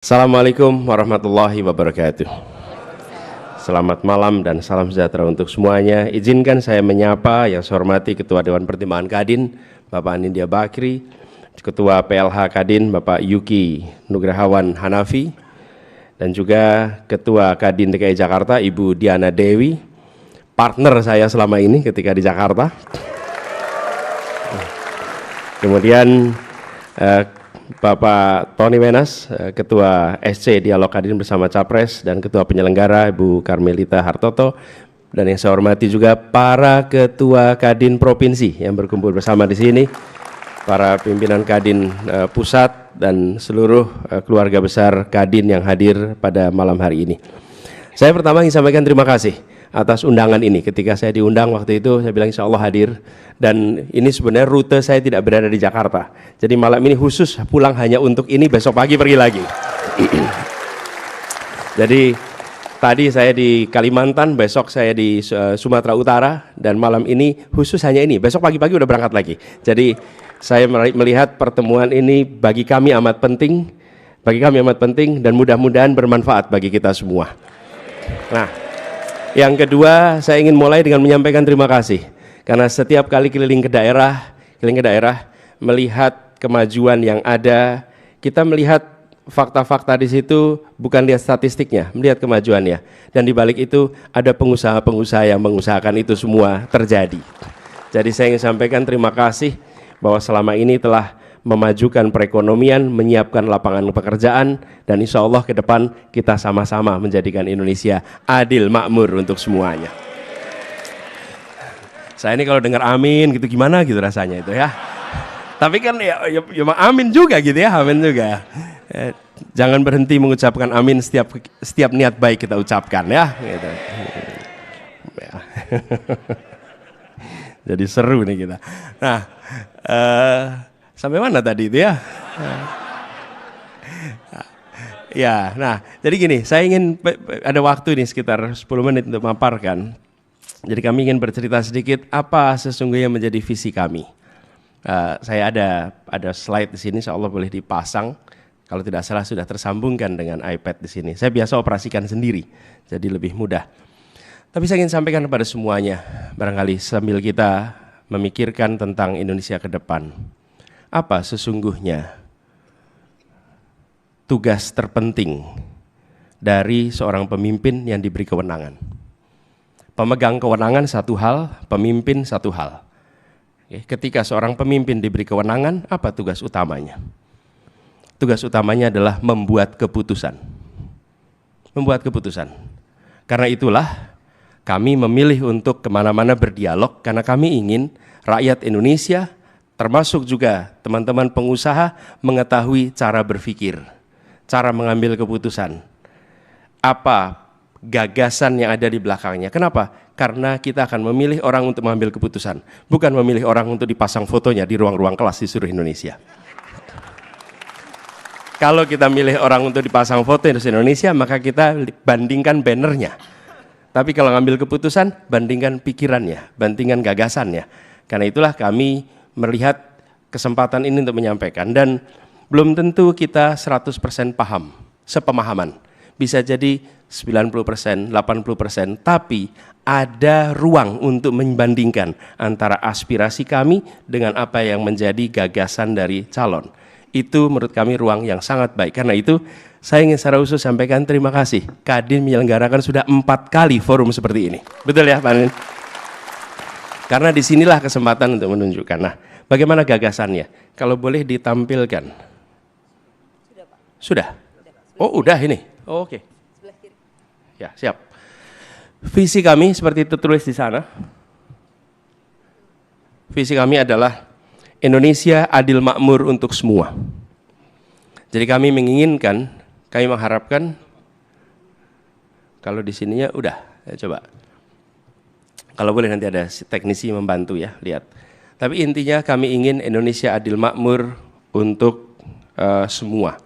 Assalamualaikum warahmatullahi wabarakatuh. Selamat malam dan salam sejahtera untuk semuanya. Izinkan saya menyapa yang saya hormati Ketua Dewan Pertimbangan Kadin, Bapak Anindya Bakri, Ketua PLH Kadin, Bapak Yuki Nugrahawan Hanafi, dan juga Ketua Kadin DKI Jakarta, Ibu Diana Dewi, partner saya selama ini ketika di Jakarta. Kemudian Bapak Tony Wenas, Ketua SC Dialog Kadin bersama Capres, dan Ketua Penyelenggara Ibu Karmelita Hartoto, dan yang saya hormati juga para Ketua Kadin Provinsi yang berkumpul bersama di sini, para pimpinan Kadin Pusat, dan seluruh keluarga besar Kadin yang hadir pada malam hari ini. Saya pertama ingin sampaikan terima kasih atas undangan ini. Ketika saya diundang waktu itu, saya bilang insya Allah hadir. Dan ini sebenarnya rute saya tidak berada di Jakarta. Jadi malam ini khusus pulang hanya untuk ini, besok pagi pergi lagi. Jadi tadi saya di Kalimantan, besok saya di Sumatera Utara, dan malam ini khusus hanya ini. Besok pagi-pagi udah berangkat lagi. Jadi saya melihat pertemuan ini bagi kami amat penting, dan mudah-mudahan bermanfaat bagi kita semua. Nah, yang kedua, saya ingin mulai dengan menyampaikan terima kasih. Karena setiap kali keliling ke daerah, melihat kemajuan yang ada, kita melihat fakta-fakta di situ, bukan lihat statistiknya, melihat kemajuannya. Dan di balik itu ada pengusaha-pengusaha yang mengusahakan itu semua terjadi. Jadi saya ingin sampaikan terima kasih bahwa selama ini telah memajukan perekonomian, menyiapkan lapangan pekerjaan, dan insya Allah ke depan kita sama-sama menjadikan Indonesia adil makmur untuk semuanya. Saya ini kalau dengar amin gitu gimana gitu rasanya itu ya. Tapi kan ya amin juga gitu ya, amin juga. Jangan berhenti mengucapkan amin setiap niat baik kita ucapkan ya. Gitu. Ya. Jadi seru nih kita. Nah, sampai mana tadi itu ya? Ya, nah jadi gini, saya ingin ada waktu nih sekitar 10 menit untuk memaparkan. Jadi kami ingin bercerita sedikit apa sesungguhnya menjadi visi kami. Saya ada slide di sini, insya Allah boleh dipasang. Kalau tidak salah sudah tersambungkan dengan iPad di sini. Saya biasa operasikan sendiri, jadi lebih mudah. Tapi saya ingin sampaikan kepada semuanya, barangkali sambil kita memikirkan tentang Indonesia ke depan. Apa sesungguhnya tugas terpenting dari seorang pemimpin yang diberi kewenangan? Pemegang kewenangan satu hal, pemimpin satu hal. Ketika seorang pemimpin diberi kewenangan, apa tugas utamanya? Tugas utamanya adalah membuat keputusan. Membuat keputusan. Karena itulah kami memilih untuk kemana-mana berdialog, karena kami ingin rakyat Indonesia, termasuk juga teman-teman pengusaha, mengetahui cara berpikir, cara mengambil keputusan. Apa gagasan yang ada di belakangnya. Kenapa? Karena kita akan memilih orang untuk mengambil keputusan, bukan memilih orang untuk dipasang fotonya di ruang-ruang kelas di seluruh Indonesia. Kalau kita milih orang untuk dipasang foto di Indonesia, maka kita bandingkan bannernya. Tapi kalau ngambil keputusan, bandingkan pikirannya, bandingkan gagasannya. Karena itulah kami melihat kesempatan ini untuk menyampaikan, dan belum tentu kita 100% paham, sepemahaman. Bisa jadi 90%, 80%, tapi ada ruang untuk membandingkan antara aspirasi kami dengan apa yang menjadi gagasan dari calon. Itu menurut kami ruang yang sangat baik. Karena itu saya ingin secara khusus sampaikan terima kasih. Kadin menyelenggarakan sudah 4 kali forum seperti ini. Betul ya Pak Nin? Karena disinilah kesempatan untuk menunjukkan. Nah, bagaimana gagasannya? Kalau boleh ditampilkan. Sudah Pak. Sudah? Oh udah ini? Oh, oke. Sebelah kiri. Ya siap. Visi kami seperti itu tulis di sana. Visi kami adalah Indonesia adil makmur untuk semua. Jadi kami menginginkan, kami mengharapkan, kalau di sininya udah, ya coba. Kalau boleh nanti ada teknisi membantu ya, lihat. Tapi intinya kami ingin Indonesia adil makmur untuk semua.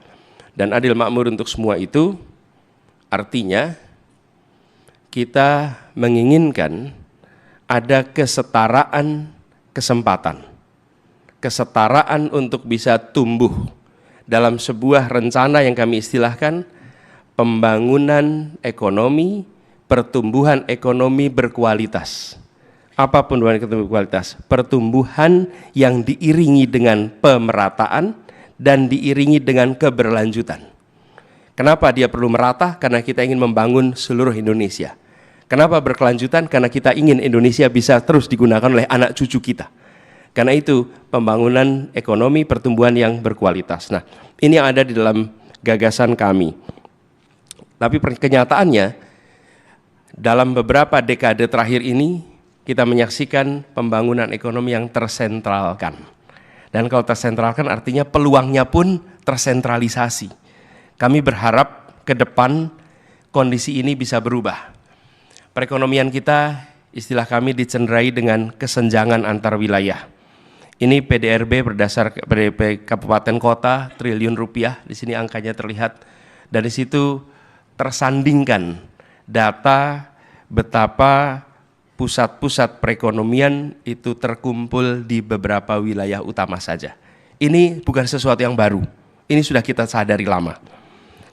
Dan adil makmur untuk semua itu artinya kita menginginkan ada kesetaraan kesempatan. Kesetaraan untuk bisa tumbuh dalam sebuah rencana yang kami istilahkan pembangunan ekonomi, pertumbuhan ekonomi berkualitas. Apa pertumbuhan ekonomi berkualitas? Pertumbuhan yang diiringi dengan pemerataan dan diiringi dengan keberlanjutan. Kenapa dia perlu merata? Karena kita ingin membangun seluruh Indonesia. Kenapa berkelanjutan? Karena kita ingin Indonesia bisa terus digunakan oleh anak cucu kita. Karena itu pembangunan ekonomi, pertumbuhan yang berkualitas. Nah, ini yang ada di dalam gagasan kami. Tapi kenyataannya, dalam beberapa dekade terakhir ini, kita menyaksikan pembangunan ekonomi yang tersentralkan. Dan kalau tersentralkan artinya peluangnya pun tersentralisasi. Kami berharap ke depan kondisi ini bisa berubah. Perekonomian kita, istilah kami dicenderai dengan kesenjangan antar wilayah. Ini PDRB berdasar PDB kabupaten kota triliun rupiah, di sini angkanya terlihat. Dari situ tersandingkan data betapa pusat-pusat perekonomian itu terkumpul di beberapa wilayah utama saja. Ini bukan sesuatu yang baru, ini sudah kita sadari lama.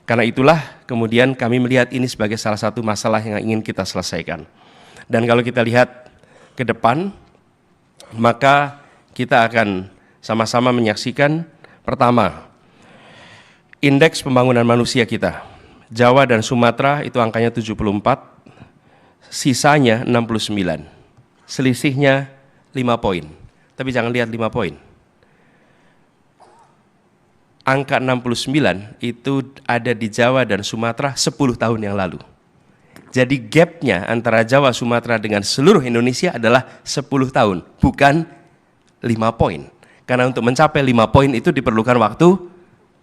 Karena itulah kemudian kami melihat ini sebagai salah satu masalah yang ingin kita selesaikan. Dan kalau kita lihat ke depan, maka kita akan sama-sama menyaksikan pertama, indeks pembangunan manusia kita. Jawa dan Sumatera itu angkanya 74, sisanya 69. Selisihnya 5 poin. Tapi jangan lihat 5 poin. Angka 69 itu ada di Jawa dan Sumatera 10 tahun yang lalu. Jadi gapnya antara Jawa, Sumatera dengan seluruh Indonesia adalah 10 tahun, bukan 5 poin. Karena untuk mencapai 5 poin itu diperlukan waktu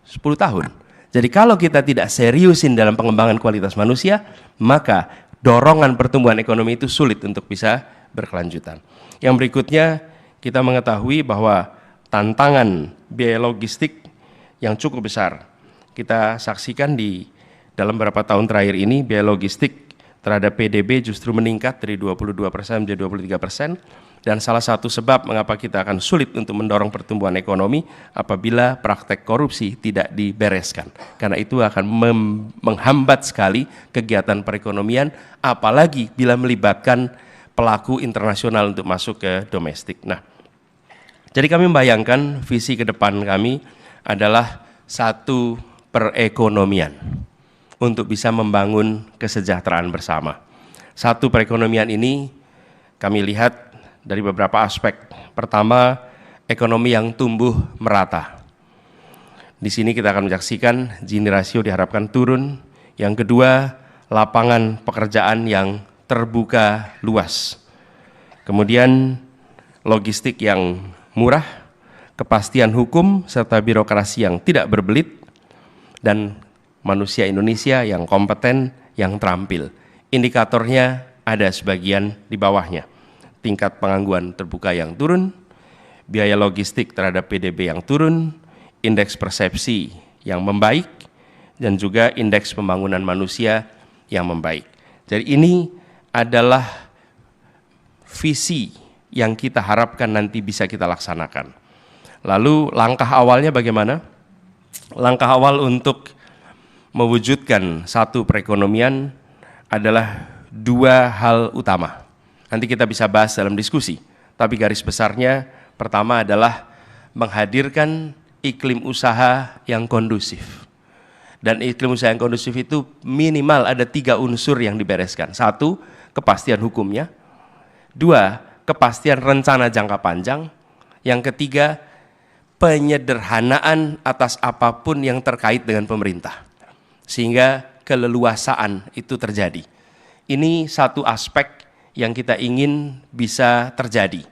10 tahun. Jadi kalau kita tidak seriusin dalam pengembangan kualitas manusia, maka dorongan pertumbuhan ekonomi itu sulit untuk bisa berkelanjutan. Yang berikutnya, kita mengetahui bahwa tantangan biaya logistik yang cukup besar. Kita saksikan di dalam beberapa tahun terakhir ini biaya logistik terhadap PDB justru meningkat dari 22% menjadi 23%, dan salah satu sebab mengapa kita akan sulit untuk mendorong pertumbuhan ekonomi apabila praktek korupsi tidak dibereskan. Karena itu akan menghambat sekali kegiatan perekonomian, apalagi bila melibatkan pelaku internasional untuk masuk ke domestik. Nah, jadi kami membayangkan visi ke depan kami adalah satu perekonomian untuk bisa membangun kesejahteraan bersama. Satu perekonomian ini kami lihat dari beberapa aspek. Pertama, ekonomi yang tumbuh merata. Di sini kita akan menyaksikan Gini rasio diharapkan turun. Yang kedua, lapangan pekerjaan yang terbuka luas. Kemudian logistik yang murah, kepastian hukum serta birokrasi yang tidak berbelit, dan manusia Indonesia yang kompeten, yang terampil. Indikatornya ada sebagian di bawahnya. Tingkat pengangguran terbuka yang turun, biaya logistik terhadap PDB yang turun, indeks persepsi yang membaik, dan juga indeks pembangunan manusia yang membaik. Jadi ini adalah visi yang kita harapkan nanti bisa kita laksanakan. Lalu langkah awalnya bagaimana? Langkah awal untuk mewujudkan satu perekonomian adalah dua hal utama. Nanti kita bisa bahas dalam diskusi, tapi garis besarnya pertama adalah menghadirkan iklim usaha yang kondusif. Dan iklim usaha yang kondusif itu minimal ada 3 unsur yang dibereskan. 1, kepastian hukumnya. 2, kepastian rencana jangka panjang. Yang ketiga, penyederhanaan atas apapun yang terkait dengan pemerintah. Sehingga keleluasaan itu terjadi. Ini satu aspek yang kita ingin bisa terjadi,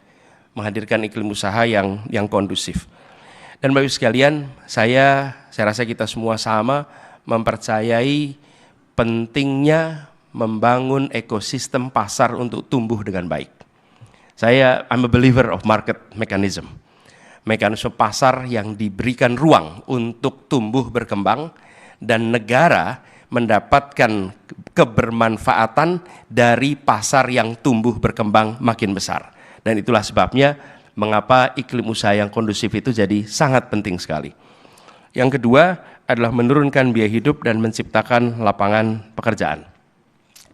menghadirkan iklim usaha yang kondusif. Dan Bapak Ibu sekalian, saya rasa kita semua sama mempercayai pentingnya membangun ekosistem pasar untuk tumbuh dengan baik. I'm a believer of market mechanism. Mekanisme pasar yang diberikan ruang untuk tumbuh berkembang dan negara mendapatkan kebermanfaatan dari pasar yang tumbuh berkembang makin besar. Dan itulah sebabnya mengapa iklim usaha yang kondusif itu jadi sangat penting sekali. Yang kedua adalah menurunkan biaya hidup dan menciptakan lapangan pekerjaan.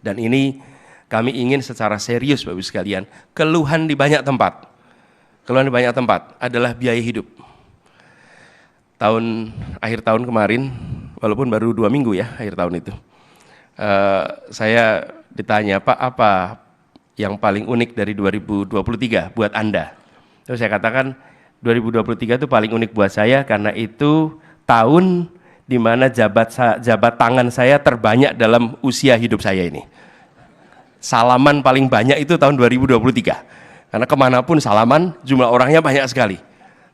Dan ini kami ingin secara serius Bapak Ibu sekalian, keluhan di banyak tempat adalah biaya hidup. Akhir tahun kemarin, walaupun baru 2 minggu ya akhir tahun itu, saya ditanya, Pak, apa yang paling unik dari 2023 buat Anda? Terus saya katakan 2023 itu paling unik buat saya karena itu tahun di mana jabat tangan saya terbanyak dalam usia hidup saya ini. Salaman paling banyak itu tahun 2023. Karena kemanapun salaman, jumlah orangnya banyak sekali.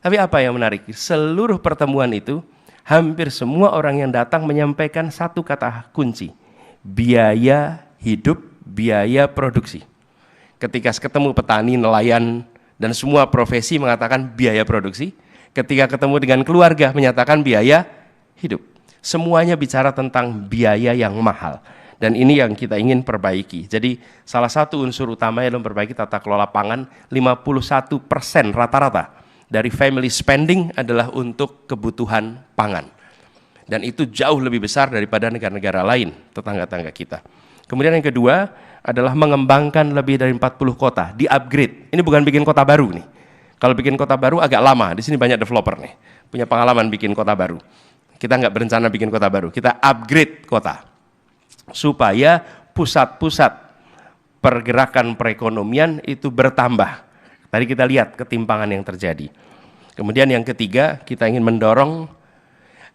Tapi apa yang menarik? Seluruh pertemuan itu, hampir semua orang yang datang menyampaikan satu kata kunci. Biaya hidup, biaya produksi. Ketika ketemu petani, nelayan, dan semua profesi mengatakan biaya produksi. Ketika ketemu dengan keluarga menyatakan biaya hidup. Semuanya bicara tentang biaya yang mahal. Dan ini yang kita ingin perbaiki. Jadi salah satu unsur utama dalam memperbaiki tata kelola pangan, 51% rata-rata dari family spending adalah untuk kebutuhan pangan. Dan itu jauh lebih besar daripada negara-negara lain, tetangga-tetangga kita. Kemudian yang kedua adalah mengembangkan lebih dari 40 kota, di-upgrade. Ini bukan bikin kota baru nih. Kalau bikin kota baru agak lama, di sini banyak developer nih, punya pengalaman bikin kota baru. Kita nggak berencana bikin kota baru, kita upgrade kota. Supaya pusat-pusat pergerakan perekonomian itu bertambah. Tadi kita lihat ketimpangan yang terjadi. Kemudian yang ketiga, kita ingin mendorong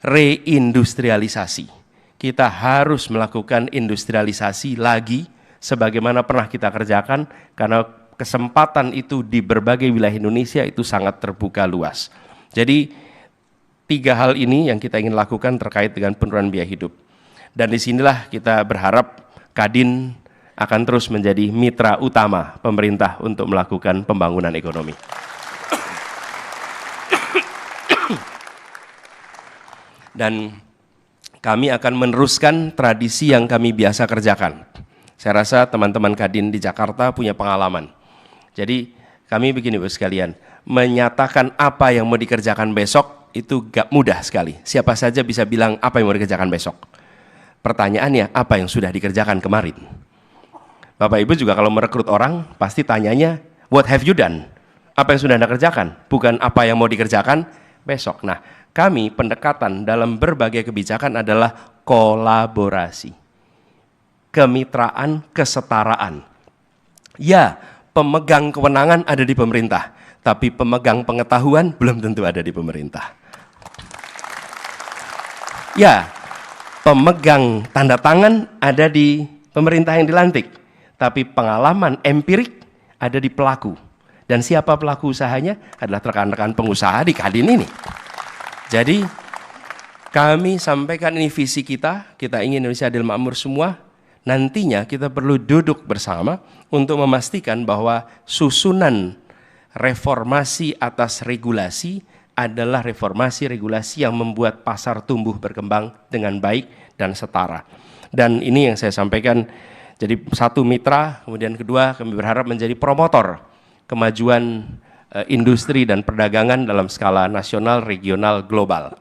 reindustrialisasi. Kita harus melakukan industrialisasi lagi sebagaimana pernah kita kerjakan karena kesempatan itu di berbagai wilayah Indonesia itu sangat terbuka luas. Jadi 3 hal ini yang kita ingin lakukan terkait dengan penurunan biaya hidup. Dan disinilah kita berharap Kadin akan terus menjadi mitra utama pemerintah untuk melakukan pembangunan ekonomi. Dan kami akan meneruskan tradisi yang kami biasa kerjakan. Saya rasa teman-teman Kadin di Jakarta punya pengalaman. Jadi kami begini Bapak sekalian, menyatakan apa yang mau dikerjakan besok itu gak mudah sekali. Siapa saja bisa bilang apa yang mau dikerjakan besok. Pertanyaannya, apa yang sudah dikerjakan kemarin? Bapak Ibu juga kalau merekrut orang, pasti tanyanya, what have you done? Apa yang sudah Anda kerjakan? Bukan apa yang mau dikerjakan besok. Nah, kami pendekatan dalam berbagai kebijakan adalah kolaborasi. Kemitraan, kesetaraan. Ya, pemegang kewenangan ada di pemerintah, tapi pemegang pengetahuan belum tentu ada di pemerintah. Ya, pemegang tanda tangan ada di pemerintah yang dilantik, tapi pengalaman empirik ada di pelaku. Dan siapa pelaku usahanya adalah rekan-rekan pengusaha di Kadin ini. Jadi kami sampaikan ini visi kita ingin Indonesia adil makmur semua. Nantinya kita perlu duduk bersama untuk memastikan bahwa susunan reformasi atas regulasi adalah reformasi regulasi yang membuat pasar tumbuh berkembang dengan baik dan setara. Dan ini yang saya sampaikan, jadi satu mitra, kemudian kedua kami berharap menjadi promotor kemajuan industri dan perdagangan dalam skala nasional, regional, global.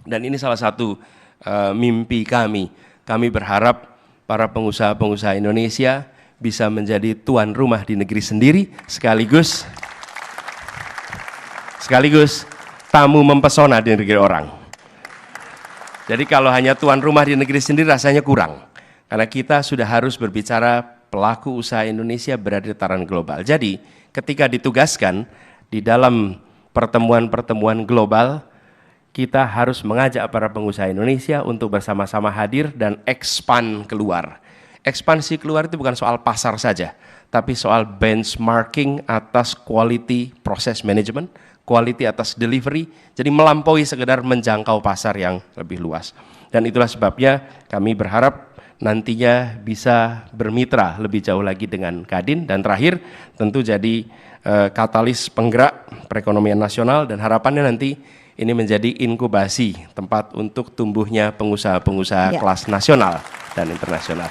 Dan ini salah satu mimpi kami. Kami berharap para pengusaha-pengusaha Indonesia bisa menjadi tuan rumah di negeri sendiri, sekaligus tamu mempesona di negeri orang. Jadi kalau hanya tuan rumah di negeri sendiri rasanya kurang. Karena kita sudah harus berbicara pelaku usaha Indonesia berada di tataran global. Jadi ketika ditugaskan di dalam pertemuan-pertemuan global, kita harus mengajak para pengusaha Indonesia untuk bersama-sama hadir dan expand keluar. Ekspansi keluar itu bukan soal pasar saja, tapi soal benchmarking atas quality process management, quality atas delivery, jadi melampaui sekedar menjangkau pasar yang lebih luas. Dan itulah sebabnya kami berharap nantinya bisa bermitra lebih jauh lagi dengan Kadin. Dan terakhir tentu jadi katalis penggerak perekonomian nasional, dan harapannya nanti ini menjadi inkubasi tempat untuk tumbuhnya pengusaha-pengusaha kelas nasional dan internasional.